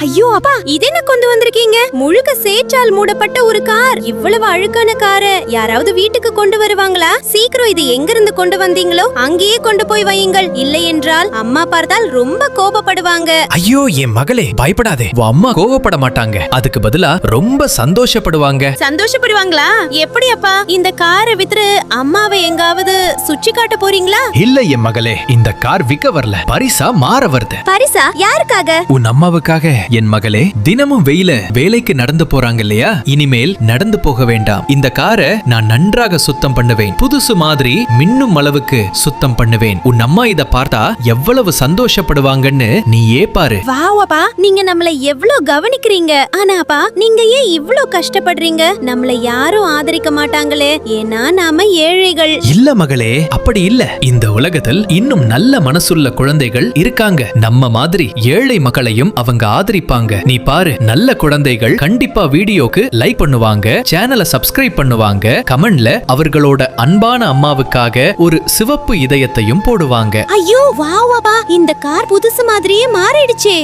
ஐயோ அப்பா, இது என்ன கொண்டு வந்திருக்கீங்க? முழுக்க சேற்றால் மூடப்பட்ட ஒரு கார். இவ்வளவு அழுக்கான காரை யாராவது வீட்டுக்கு கொண்டு வருவாங்களா? சீக்கிரம் இது எங்க இருந்து கொண்டு வந்தீங்களோ அங்கேயே கொண்டு போய் வையுங்கள். இல்லை என்றால் அம்மா பார்த்தால் ரொம்ப கோபப்படுவாங்க. ஐயோ என் மகளே, பயப்படாதே. உன் அம்மா கோபப்பட மாட்டாங்க. அதுக்கு பதிலா ரொம்ப சந்தோஷப்படுவாங்க. சந்தோஷப்படுவாங்களா? எப்படி அப்பா? இந்த காரை வித்து அம்மாவை எங்காவது சுற்றி காட்ட போறீங்களா? இல்ல என் மகளே, இந்த கார் விக்க வரல, பரிசா மாற வருது. பரிசா? யாருக்காக? உன் அம்மாவுக்காக. என் மகளே, தினமும் வேலைக்கு நடந்து போறாங்க இல்லையா? இனிமேல் நடந்து போக வேண்டாம். இந்த காரை நான் நன்றாக சுத்தம் பண்ணுவேன். புதுசு மாதிரி மின்னும் அளவுக்கு சுத்தம் பண்ணுவேன். உன் அம்மா இத பார்த்தா எவ்வளவு சந்தோஷப்படுவாங்கன்னு நீயே பாரு. வாவ் அப்பா, நீங்க நம்மள எவ்வளவு கவனிக்கிறீங்க. ஆனா அப்பா, நீங்க ஏன் இவ்வளவு கஷ்டப்படுறீங்க? நம்மள யாரும் ஆதரிக்க மாட்டாங்களே, ஏன்னா நாம ஏழைகள். இல்ல மகளே, அப்படி இல்ல. இந்த உலகத்தில் இன்னும் நல்ல மனசுள்ள குழந்தைகள் இருக்காங்க. நம்ம மாதிரி ஏழை மக்களையும் அவங்க ஆதரிப்பாங்க. நீ பாரு, நல்ல குழந்தைகள் கண்டிப்பா வீடியோக்கு லைக் பண்ணுவாங்க, சேனலை சப்ஸ்கிரைப் பண்ணுவாங்க, கமெண்ட்ல அவர்களோட அன்பான அம்மாவுக்காக ஒரு சிவப்பு இதயத்தையும் போடுவாங்க. ஐயோ வாவ் அப்பா, இந்த கார் புதுசு மாதிரியே மாறிடுச்சே.